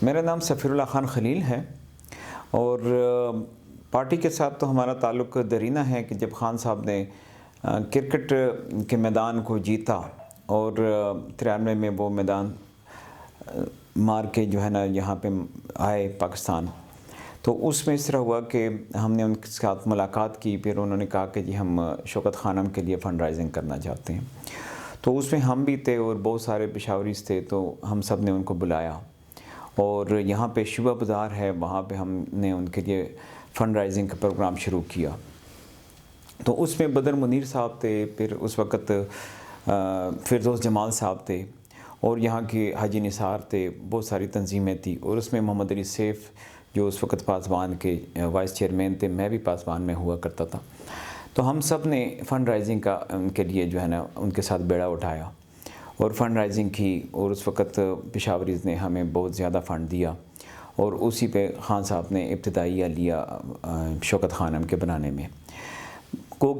میرا نام سفیر اللہ خان خلیل ہے اور پارٹی کے ساتھ تو ہمارا تعلق درینہ ہے کہ جب خان صاحب نے کرکٹ کے میدان کو جیتا اور 93 میں وہ میدان مار کے جو ہے نا یہاں پہ آئے پاکستان، تو اس میں اس طرح ہوا کہ ہم نے ان کے ساتھ ملاقات کی. پھر انہوں نے کہا کہ جی ہم شوکت خانم کے لیے فنڈ رائزنگ کرنا چاہتے ہیں. تو اس میں ہم بھی تھے اور بہت سارے پشاوریز تھے، تو ہم سب نے ان کو بلایا اور یہاں پہ شعبہ بازار ہے، وہاں پہ ہم نے ان کے لیے فنڈ رائزنگ کا پروگرام شروع کیا. تو اس میں بدر منیر صاحب تھے، پھر اس وقت فردوس جمال صاحب تھے اور یہاں کے حاجی نثار تھے، بہت ساری تنظیمیں تھیں. اور اس میں محمد علی سیف جو اس وقت پاسبان کے وائس چیئرمین تھے، میں بھی پاسبان میں ہوا کرتا تھا. تو ہم سب نے فنڈ رائزنگ کا ان کے لیے جو ہے نا ان کے ساتھ بیڑا اٹھایا اور فنڈ رائزنگ کی. اور اس وقت پشاوریز نے ہمیں بہت زیادہ فنڈ دیا اور اسی پہ خان صاحب نے ابتدائیہ لیا شوکت خانم کے بنانے میں.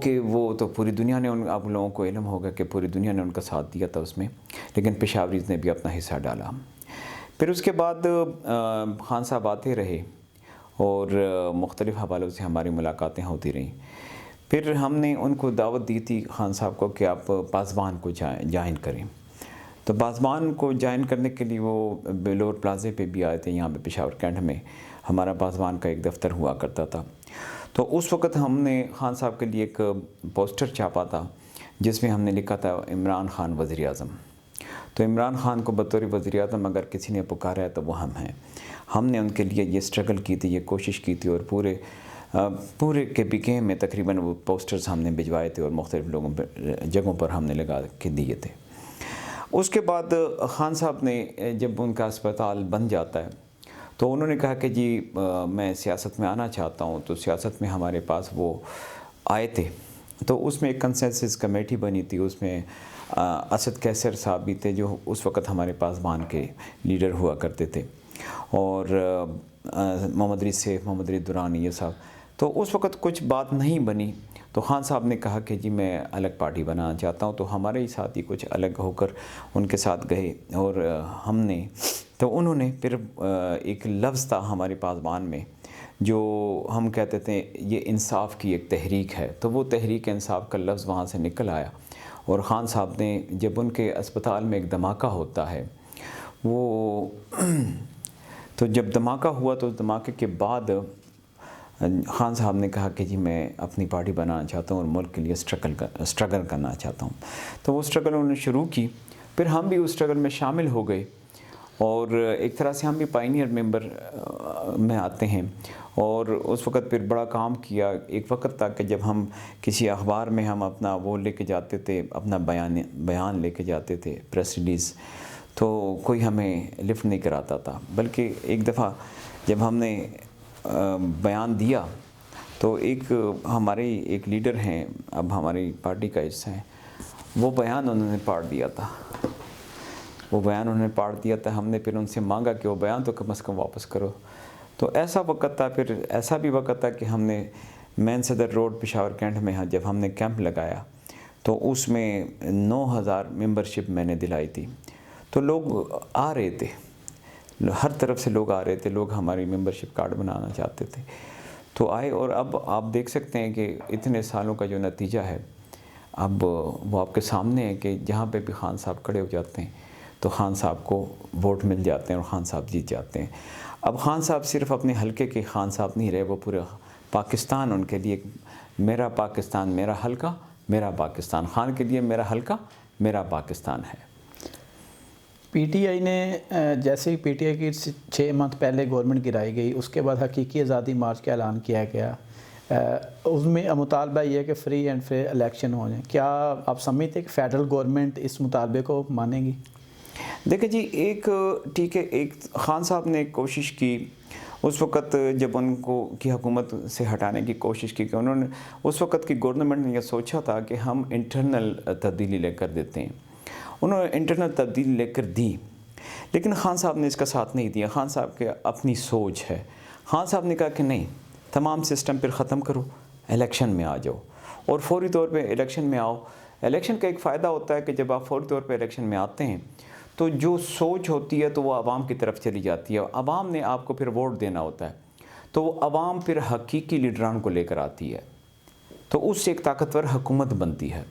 کہ وہ تو پوری دنیا نے آپ لوگوں کو علم ہوگا کہ پوری دنیا نے ان کا ساتھ دیا تھا اس میں، لیکن پشاوریز نے بھی اپنا حصہ ڈالا. پھر اس کے بعد خان صاحب آتے رہے اور مختلف حوالوں سے ہماری ملاقاتیں ہوتی رہیں. پھر ہم نے ان کو دعوت دی تھی خان صاحب کو کہ آپ پاسبان کو جوائن کریں. تو پاسبان کو جوائن کرنے کے لیے وہ بیلور پلازے پہ بھی آئے تھے. یہاں پہ پشاور کینٹ میں ہمارا پاسبان کا ایک دفتر ہوا کرتا تھا. تو اس وقت ہم نے خان صاحب کے لیے ایک پوسٹر چھاپا تھا جس میں ہم نے لکھا تھا عمران خان وزیر اعظم. تو عمران خان کو بطور وزیر اعظم اگر کسی نے پکارا ہے تو وہ ہم ہیں. ہم نے ان کے لیے یہ اسٹرگل کی تھی، یہ کوشش کی تھی اور پورے کے پی میں تقریباً وہ پوسٹرز ہم نے بھجوائے تھے اور مختلف لوگوں پر جگہوں پر ہم نے لگا کے دیے تھے. اس کے بعد خان صاحب نے جب ان کا اسپتال بن جاتا ہے تو انہوں نے کہا کہ جی میں سیاست میں آنا چاہتا ہوں. تو سیاست میں ہمارے پاس وہ آئے تھے. تو اس میں ایک کنسنسس کمیٹی بنی تھی. اس میں اسد کیسر صاحب بھی تھے جو اس وقت ہمارے پاسبان کے لیڈر ہوا کرتے تھے، اور محمد علی سیف، محمد علی درانی، یہ صاحب. تو اس وقت کچھ بات نہیں بنی. تو خان صاحب نے کہا کہ جی میں الگ پارٹی بنانا چاہتا ہوں. تو ہمارے ہی ساتھی کچھ الگ ہو کر ان کے ساتھ گئے اور ہم نے تو انہوں نے پھر ایک لفظ تھا ہمارے پاسبان میں جو ہم کہتے تھے یہ انصاف کی ایک تحریک ہے. تو وہ تحریک انصاف کا لفظ وہاں سے نکل آیا. اور خان صاحب نے جب ان کے اسپتال میں ایک دھماکہ ہوتا ہے، وہ تو جب دھماکہ ہوا تو اس دھماکے کے بعد خان صاحب نے کہا کہ جی میں اپنی پارٹی بنانا چاہتا ہوں اور ملک کے لیے اسٹرگل کرنا چاہتا ہوں. تو وہ اسٹرگل انہوں نے شروع کی. پھر ہم بھی اس اسٹرگل میں شامل ہو گئے اور ایک طرح سے ہم بھی پائنیئر ممبر میں آتے ہیں. اور اس وقت پھر بڑا کام کیا. ایک وقت تھا کہ جب ہم کسی اخبار میں ہم اپنا وہ لے کے جاتے تھے، اپنا بیان لے کے جاتے تھے، پریس ریلیز، تو کوئی ہمیں لفٹ نہیں کراتا تھا. بلکہ ایک دفعہ جب ہم نے بیان دیا تو ہمارے ایک لیڈر ہیں، اب ہماری پارٹی کا حصہ ہیں، وہ بیان انہوں نے پاڑ دیا تھا. ہم نے پھر ان سے مانگا کہ وہ بیان تو کم از کم واپس کرو. تو ایسا وقت تھا. پھر ایسا بھی وقت تھا کہ ہم نے مین صدر روڈ پشاور کینٹ میں جب ہم نے کیمپ لگایا تو اس میں 9000 ممبرشپ میں نے دلائی تھی. تو لوگ آ رہے تھے، ہر طرف سے لوگ آ رہے تھے. لوگ ہماری ممبرشپ کارڈ بنانا چاہتے تھے. تو آئے اور اب آپ دیکھ سکتے ہیں کہ اتنے سالوں کا جو نتیجہ ہے اب وہ آپ کے سامنے ہے کہ جہاں پہ بھی خان صاحب کھڑے ہو جاتے ہیں تو خان صاحب کو ووٹ مل جاتے ہیں اور خان صاحب جیت جاتے ہیں. اب خان صاحب صرف اپنے حلقے کے خان صاحب نہیں رہے، وہ پورے پاکستان ان کے لیے میرا پاکستان میرا حلقہ میرا پاکستان. خان کے لیے میرا حلقہ میرا پاکستان ہے. پی ٹی آئی نے جیسے ہی پی ٹی آئی کی 6 ماہ پہلے گورنمنٹ گرائی گئی، اس کے بعد حقیقی آزادی مارچ کا اعلان کیا گیا. اس میں مطالبہ یہ ہے کہ فری اینڈ فیئر الیکشن ہو جائیں. کیا آپ سمجھتے ہیں کہ فیڈرل گورنمنٹ اس مطالبے کو مانے گی؟ دیکھیں جی، ٹھیک ہے، ایک خان صاحب نے ایک کوشش کی اس وقت جب ان کو کی حکومت سے ہٹانے کی کوشش کی کہ انہوں نے اس وقت کی گورنمنٹ نے یہ سوچا تھا کہ ہم انٹرنل تبدیلی لے کر دیتے ہیں. انہوں نے انٹرنل تبدیلی لے کر دی، لیکن خان صاحب نے اس کا ساتھ نہیں دیا. خان صاحب کے اپنی سوچ ہے. خان صاحب نے کہا کہ نہیں، تمام سسٹم پھر ختم کرو، الیکشن میں آ جاؤ اور فوری طور پہ الیکشن میں آؤ. الیکشن کا ایک فائدہ ہوتا ہے کہ جب آپ فوری طور پہ الیکشن میں آتے ہیں تو جو سوچ ہوتی ہے تو وہ عوام کی طرف چلی جاتی ہے، عوام نے آپ کو پھر ووٹ دینا ہوتا ہے، تو وہ عوام پھر حقیقی لیڈران کو لے کر آتی ہے، تو اس سے ایک طاقتور حکومت بنتی ہے۔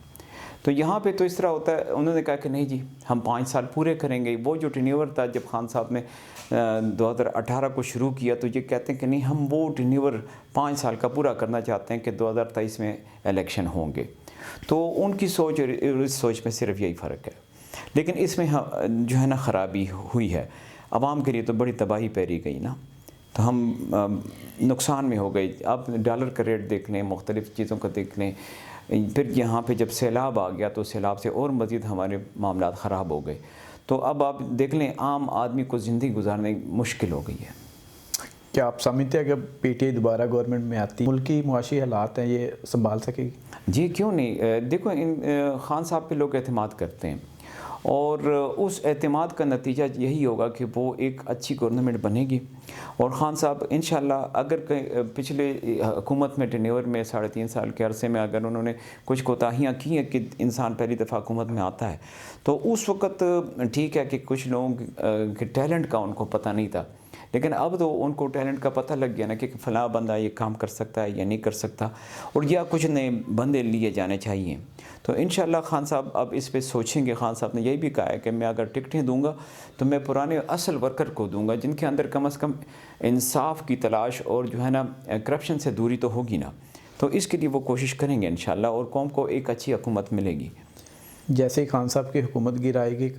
تو یہاں پہ تو اس طرح ہوتا ہے، انہوں نے کہا کہ نہیں جی ہم 5 سال پورے کریں گے۔ وہ جو ٹینیور تھا جب خان صاحب نے 2018 کو شروع کیا تو یہ کہتے ہیں کہ نہیں ہم وہ ٹینیور 5 سال کا پورا کرنا چاہتے ہیں کہ 2023 میں الیکشن ہوں گے۔ تو ان کی سوچ اور اس سوچ میں صرف یہی فرق ہے، لیکن اس میں جو ہے نا خرابی ہوئی ہے، عوام کے لیے تو بڑی تباہی پیری گئی نا، تو ہم نقصان میں ہو گئے۔ آپ ڈالر کا ریٹ دیکھ لیں، مختلف چیزوں کو دیکھ لیں، پھر یہاں پہ جب سیلاب آ گیا تو سیلاب سے اور مزید ہمارے معاملات خراب ہو گئے، تو اب آپ دیکھ لیں عام آدمی کو زندگی گزارنے مشکل ہو گئی ہے۔ کیا آپ سمجھتے ہیں کہ پی ٹی آئی دوبارہ گورنمنٹ میں آتی ملکی معاشی حالات ہیں یہ سنبھال سکے گی؟ جی کیوں نہیں، دیکھو خان صاحب پہ لوگ اعتماد کرتے ہیں، اور اس اعتماد کا نتیجہ یہی ہوگا کہ وہ ایک اچھی گورنمنٹ بنے گی، اور خان صاحب انشاءاللہ اگر پچھلے حکومت میں ٹینیور میں 3.5 سال کے عرصے میں اگر انہوں نے کچھ کوتاہیاں کی ہیں کہ انسان پہلی دفعہ حکومت میں آتا ہے، تو اس وقت ٹھیک ہے کہ کچھ لوگ کے ٹیلنٹ کا ان کو پتہ نہیں تھا، لیکن اب تو ان کو ٹیلنٹ کا پتہ لگ گیا نا کہ فلاں بندہ یہ کام کر سکتا ہے یا نہیں کر سکتا، اور یا کچھ نئے بندے لیے جانے چاہیے۔ تو انشاءاللہ خان صاحب اب اس پہ سوچیں گے۔ خان صاحب نے یہی بھی کہا ہے کہ میں اگر ٹکٹیں دوں گا تو میں پرانے اصل ورکر کو دوں گا، جن کے اندر کم از کم انصاف کی تلاش اور جو ہے نا کرپشن سے دوری تو ہوگی نا، تو اس کے لیے وہ کوشش کریں گے انشاءاللہ، اور قوم کو ایک اچھی حکومت ملے گی۔ جیسے ہی خان صاحب کی حکومت گرائے گی،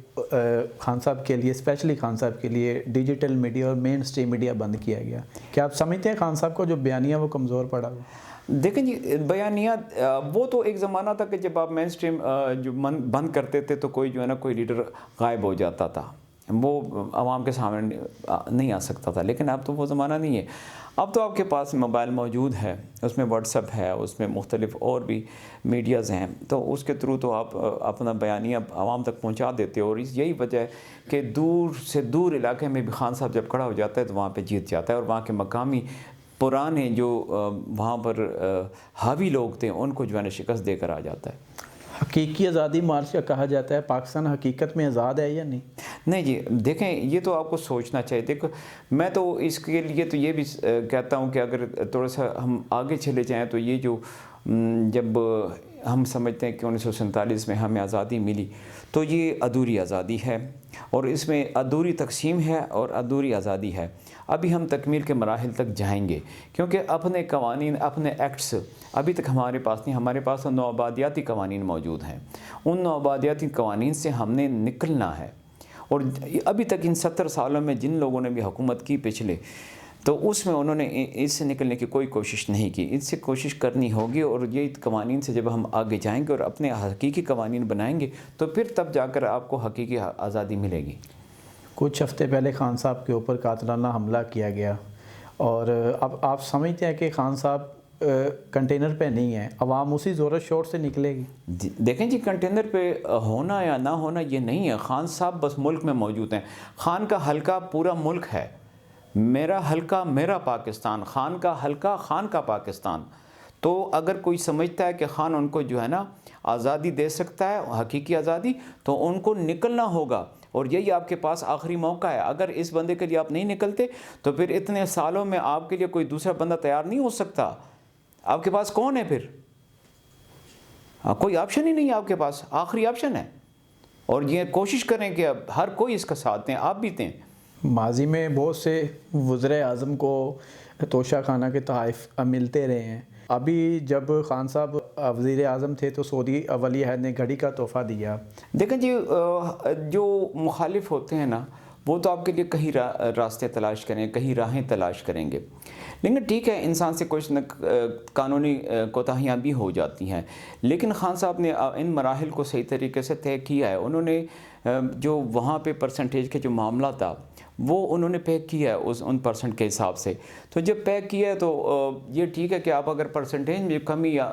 خان صاحب کے لیے اسپیشلی خان صاحب کے لیے ڈیجیٹل میڈیا اور مین اسٹریم میڈیا بند کیا گیا، کیا آپ سمجھتے ہیں خان صاحب کو جو بیانیہ وہ کمزور پڑا ہوا؟ دیکھیں جی بیانیات وہ تو ایک زمانہ تھا کہ جب آپ مین سٹریم جو بند کرتے تھے تو کوئی جو ہے نا کوئی لیڈر غائب ہو جاتا تھا، وہ عوام کے سامنے نہیں آ سکتا تھا، لیکن اب تو وہ زمانہ نہیں ہے۔ اب تو آپ کے پاس موبائل موجود ہے، اس میں واٹس ایپ ہے، اس میں مختلف اور بھی میڈیاز ہیں، تو اس کے تھرو تو آپ اپنا بیانیہ عوام تک پہنچا دیتے ہو، اور یہی وجہ ہے کہ دور سے دور علاقے میں بھی خان صاحب جب کھڑا ہو جاتا ہے تو وہاں پہ جیت جاتا ہے، اور وہاں کے مقامی پرانے جو وہاں پر حاوی لوگ تھے ان کو جو ہے نا شکست دے کر آ جاتا ہے۔ حقیقی آزادی مارچ کا کہا جاتا ہے، پاکستان حقیقت میں آزاد ہے یا نہیں؟ نہیں جی دیکھیں یہ تو آپ کو سوچنا چاہیے۔ دیکھو میں تو اس کے لیے تو یہ بھی کہتا ہوں کہ اگر تھوڑا سا ہم آگے چلے جائیں تو یہ جو جب ہم سمجھتے ہیں کہ 1947 میں ہمیں آزادی ملی تو یہ ادھوری آزادی ہے، اور اس میں ادھوری تقسیم ہے اور ادھوری آزادی ہے۔ ابھی ہم تکمیل کے مراحل تک جائیں گے، کیونکہ اپنے قوانین اپنے ایکٹس ابھی تک ہمارے پاس نہیں، ہمارے پاس نوآبادیاتی قوانین موجود ہیں، ان نوآبادیاتی قوانین سے ہم نے نکلنا ہے، اور ابھی تک ان 70 سالوں میں جن لوگوں نے بھی حکومت کی پچھلے، تو اس میں انہوں نے اس سے نکلنے کی کوئی کوشش نہیں کی، اس سے کوشش کرنی ہوگی، اور یہ قوانین سے جب ہم آگے جائیں گے اور اپنے حقیقی قوانین بنائیں گے تو پھر تب جا کر آپ کو حقیقی آزادی ملے گی۔ کچھ ہفتے پہلے خان صاحب کے اوپر قاتلانہ حملہ کیا گیا، اور اب آپ سمجھتے ہیں کہ خان صاحب کنٹینر پہ نہیں ہیں، عوام اسی زور و شور سے نکلے گی؟ دیکھیں جی کنٹینر پہ ہونا یا نہ ہونا یہ نہیں ہے، خان صاحب بس ملک میں موجود ہیں، خان کا حلقہ پورا ملک ہے، میرا حلقہ میرا پاکستان، خان کا حلقہ خان کا پاکستان۔ تو اگر کوئی سمجھتا ہے کہ خان ان کو جو ہے نا آزادی دے سکتا ہے، حقیقی آزادی، تو ان کو نکلنا ہوگا، اور یہی آپ کے پاس آخری موقع ہے۔ اگر اس بندے کے لیے آپ نہیں نکلتے تو پھر اتنے سالوں میں آپ کے لیے کوئی دوسرا بندہ تیار نہیں ہو سکتا۔ آپ کے پاس کون ہے پھر؟ کوئی آپشن ہی نہیں ہے آپ کے پاس، آخری آپشن ہے، اور یہ کوشش کریں کہ اب ہر کوئی اس کا ساتھ دیں، آپ بھی دیں۔ ماضی میں بہت سے وزراء اعظم کو توشہ خانہ کے تحائف ملتے رہے ہیں، ابھی جب خان صاحب وزیر اعظم تھے تو سعودی ولی عہد نے گھڑی کا تحفہ دیا۔ دیکھیں جی جو مخالف ہوتے ہیں نا وہ تو آپ کے لیے کہیں راستے تلاش کریں، کہیں راہیں تلاش کریں گے، لیکن ٹھیک ہے انسان سے کچھ نہ قانونی کوتاہیاں بھی ہو جاتی ہیں، لیکن خان صاحب نے ان مراحل کو صحیح طریقے سے طے کیا ہے۔ انہوں نے جو وہاں پہ پرسنٹیج کے جو معاملہ تھا وہ انہوں نے پیک کیا ہے ان پرسنٹ کے حساب سے، تو جب پیک کیا ہے تو یہ ٹھیک ہے کہ آپ اگر پرسنٹیج میں کمی یا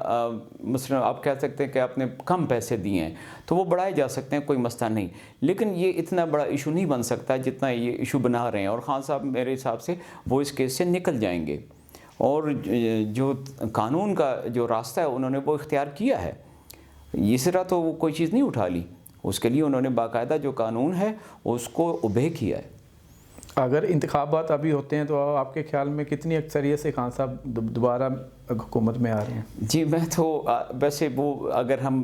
مثلا آپ کہہ سکتے ہیں کہ آپ نے کم پیسے دیے ہیں تو وہ بڑھائے جا سکتے ہیں، کوئی مسئلہ نہیں، لیکن یہ اتنا بڑا ایشو نہیں بن سکتا جتنا یہ ایشو بنا رہے ہیں، اور خان صاحب میرے حساب سے وہ اس کیس سے نکل جائیں گے، اور جو قانون کا جو راستہ ہے انہوں نے وہ اختیار کیا ہے، اس طرح تو وہ کوئی چیز نہیں اٹھا لی، اس کے لیے انہوں نے باقاعدہ جو قانون ہے اس کو اوبے کیا ہے۔ اگر انتخابات ابھی ہوتے ہیں تو آپ کے خیال میں کتنی اکثریت سے خان صاحب دوبارہ حکومت میں آ رہے ہیں؟ جی میں تو ویسے وہ اگر ہم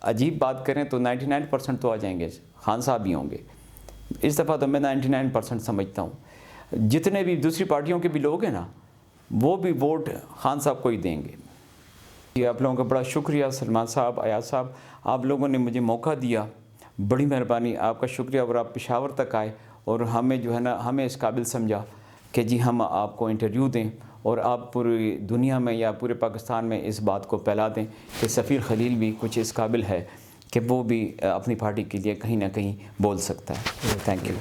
عجیب بات کریں تو 99% تو آ جائیں گے، خان صاحب ہی ہوں گے اس دفعہ، تو میں 99% سمجھتا ہوں۔ جتنے بھی دوسری پارٹیوں کے بھی لوگ ہیں نا وہ بھی ووٹ خان صاحب کو ہی دیں گے۔ جی آپ لوگوں کا بڑا شکریہ، سلمان صاحب، ایاز صاحب، آپ لوگوں نے مجھے موقع دیا، بڑی مہربانی آپ کا شکریہ، اور آپ پشاور تک آئے اور ہمیں جو ہے نا ہمیں اس قابل سمجھا کہ جی ہم آپ کو انٹرویو دیں اور آپ پوری دنیا میں یا پورے پاکستان میں اس بات کو پھیلا دیں کہ سفیر خلیل بھی کچھ اس قابل ہے کہ وہ بھی اپنی پارٹی کے لیے کہیں نہ کہیں بول سکتا ہے۔ Thank you.